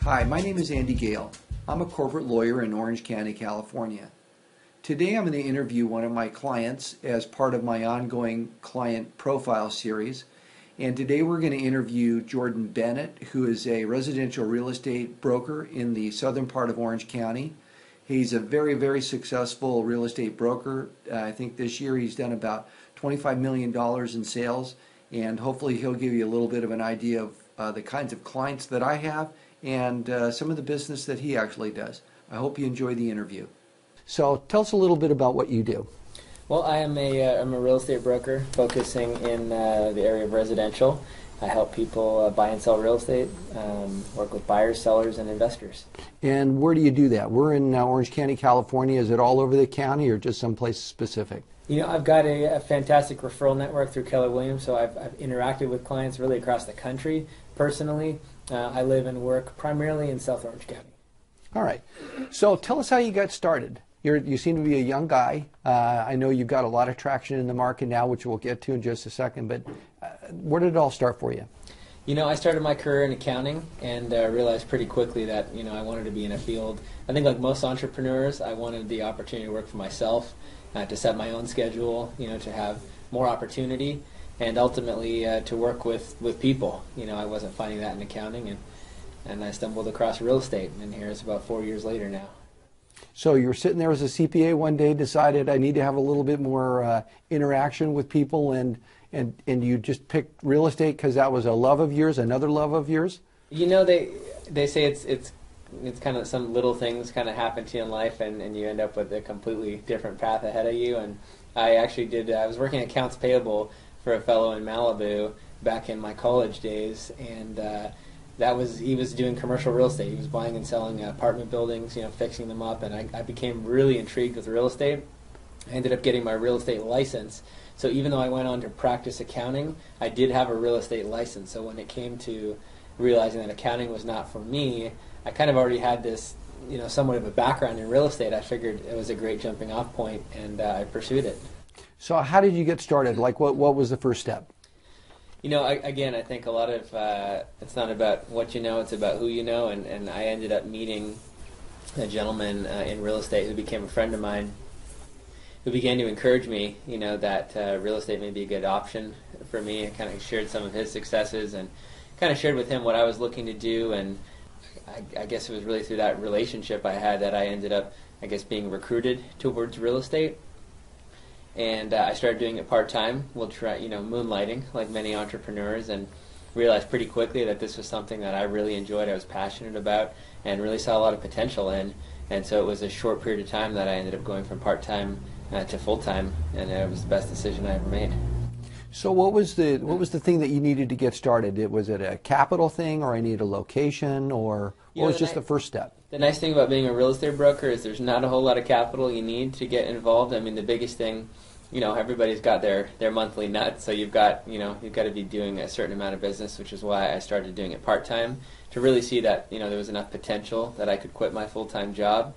Hi, my name is Andy Gale. I'm a corporate lawyer in Orange County, California. Today I'm going to interview one of my clients as part of my ongoing client profile series. And today we're going to interview Jordan Bennett, who is a residential real estate broker in the southern part of Orange County. He's a very, very successful real estate broker. I think this year he's done about $25 million in sales, and hopefully he'll give you a little bit of an idea of the kinds of clients that I have and some of the business that he actually does. I hope you enjoy the interview. So tell us a little bit about what you do. Well, I'm a real estate broker focusing in the area of residential. I help people buy and sell real estate, work with buyers, sellers, and investors. And where do you do that? We're in Orange County, California. Is it all over the county or just someplace specific? You know, I've got a fantastic referral network through Keller Williams, so I've interacted with clients really across the country. Personally, I live and work primarily in South Orange County. All right. So tell us how you got started. You seem to be a young guy. I know you've got a lot of traction in the market now, which we'll get to in just a second, but where did it all start for you? You know, I started my career in accounting and realized pretty quickly that, I wanted to be in a field. I think like most entrepreneurs, I wanted the opportunity to work for myself, to set my own schedule, to have more opportunity, and ultimately to work with people. I wasn't finding that in accounting, and I stumbled across real estate, and here it's about 4 years later now. So you were sitting there as a CPA one day, decided I need to have a little bit more interaction with people, and you just picked real estate because that was a love of yours, another love of yours? They say it's kind of some little things kind of happen to you in life, and you end up with a completely different path ahead of you. And I actually I was working accounts payable for a fellow in Malibu back in my college days, and he was doing commercial real estate. He was buying and selling apartment buildings, fixing them up, and I became really intrigued with real estate. I ended up getting my real estate license. So even though I went on to practice accounting, I did have a real estate license. So when it came to realizing that accounting was not for me, I kind of already had this, somewhat of a background in real estate. I figured it was a great jumping off point, and I pursued it. So how did you get started? Like what was the first step? I think a lot of it's not about what you know, it's about who you know. And I ended up meeting a gentleman in real estate who became a friend of mine, who began to encourage me, that real estate may be a good option for me. I kind of shared some of his successes and kind of shared with him what I was looking to do. And I guess it was really through that relationship I had that I ended up, being recruited towards real estate. And I started doing it part-time. We'll try, moonlighting like many entrepreneurs, and realized pretty quickly that this was something that I really enjoyed, I was passionate about, and really saw a lot of potential in. And so it was a short period of time that I ended up going from part-time to full-time, and it was the best decision I ever made. So what was the thing that you needed to get started? Was it a capital thing, or I need a location, or what was just the first step? The nice thing about being a real estate broker is there's not a whole lot of capital you need to get involved. I mean, the biggest thing, everybody's got their monthly nut, so you've got to be doing a certain amount of business, which is why I started doing it part-time, to really see that, there was enough potential that I could quit my full-time job.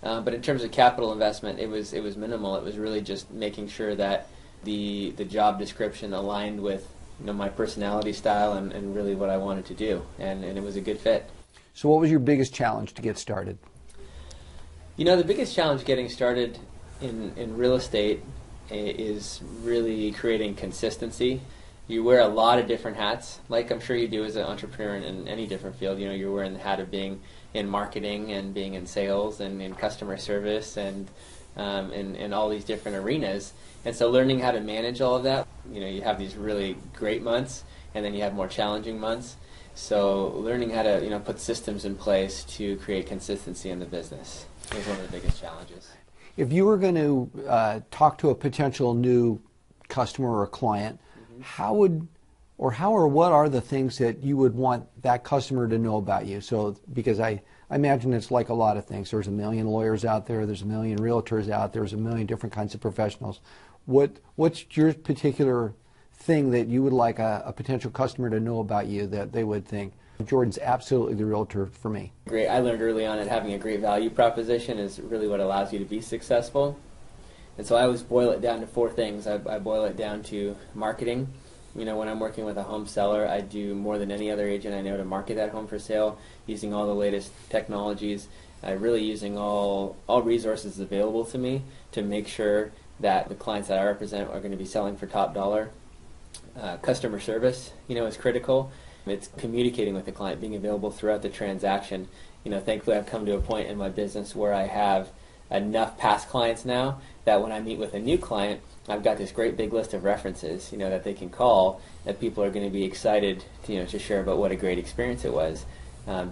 But in terms of capital investment, it was minimal. It was really just making sure that the job description aligned with my personality style and really what I wanted to do, and it was a good fit. So what was your biggest challenge to get started? The biggest challenge getting started in real estate is really creating consistency. You wear a lot of different hats, like I'm sure you do as an entrepreneur in any different field. You're wearing the hat of being in marketing and being in sales and in customer service and in all these different arenas. And so learning how to manage all of that, you have these really great months, and then you have more challenging months. So learning how to put systems in place to create consistency in the business is one of the biggest challenges. If you were going to talk to a potential new customer or client, how or what are the things that you would want that customer to know about you? So, because I imagine it's like a lot of things. There's a million lawyers out there. There's a million realtors out there. There's a million different kinds of professionals. What's your particular thing that you would like a potential customer to know about you that they would think, Jordan's absolutely the realtor for me? Great. I learned early on that having a great value proposition is really what allows you to be successful. And so I always boil it down to four things. I boil it down to marketing, When I'm working with a home seller, I do more than any other agent I know to market that home for sale, using all the latest technologies, really using all resources available to me to make sure that the clients that I represent are going to be selling for top dollar. Customer service, is critical. It's communicating with the client, being available throughout the transaction. Thankfully I've come to a point in my business where I have enough past clients now that when I meet with a new client, I've got this great big list of references, that they can call, that people are going to be excited, to share about what a great experience it was.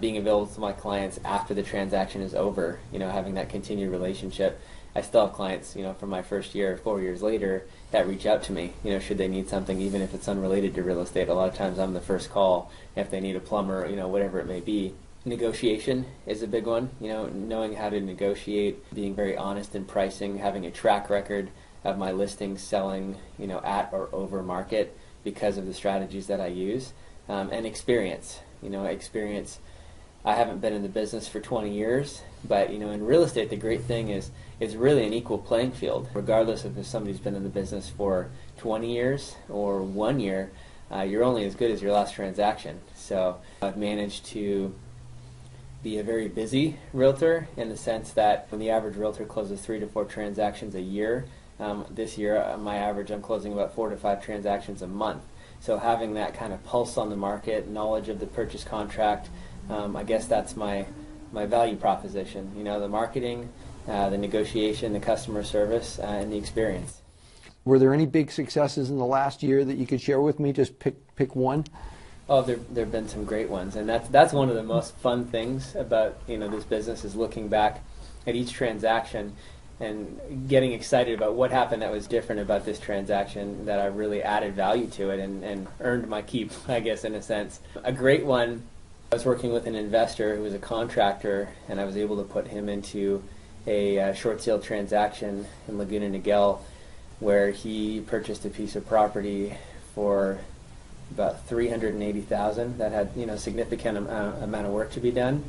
Being available to my clients after the transaction is over, having that continued relationship. I still have clients, from my first year, 4 years later, that reach out to me, should they need something, even if it's unrelated to real estate. A lot of times I'm the first call if they need a plumber, whatever it may be. Negotiation is a big one, knowing how to negotiate, being very honest in pricing, having a track record of my listings selling, at or over market because of the strategies that I use, and experience. Experience. I haven't been in the business for 20 years, but in real estate, the great thing is it's really an equal playing field, regardless of if somebody's been in the business for 20 years or 1 year. You're only as good as your last transaction. So I've managed to be a very busy realtor in the sense that when the average realtor closes 3 to 4 transactions a year, this year I'm closing about 4 to 5 transactions a month. So having that kind of pulse on the market, knowledge of the purchase contract, I guess that's my value proposition. The marketing, the negotiation, the customer service, and the experience. Were there any big successes in the last year that you could share with me? Just pick one. Oh, there have been some great ones, and that's one of the most fun things about this business is looking back at each transaction and getting excited about what happened that was different about this transaction that I really added value to it and earned my keep, I guess, in a sense. A great one, I was working with an investor who was a contractor, and I was able to put him into a short sale transaction in Laguna Gale where he purchased a piece of property for about $380,000 that had significant amount of work to be done,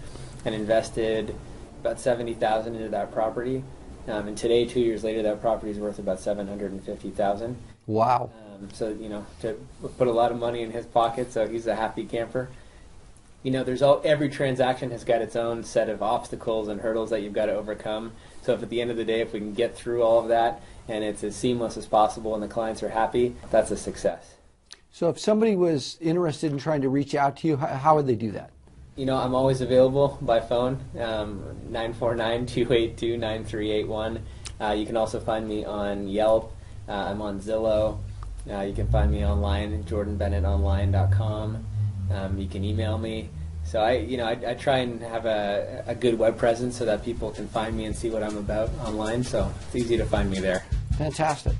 and invested about $70,000 into that property. And today, 2 years later, that property is worth about $750,000. Wow. So to put a lot of money in his pocket, so he's a happy camper. Every transaction has got its own set of obstacles and hurdles that you've got to overcome. So if at the end of the day, if we can get through all of that and it's as seamless as possible and the clients are happy, that's a success. So if somebody was interested in trying to reach out to you, how would they do that? I'm always available by phone, 949-282-9381. You can also find me on Yelp. I'm on Zillow. You can find me online, jordanbennettonline.com. You can email me. So I try and have a good web presence so that people can find me and see what I'm about online. So it's easy to find me there. Fantastic.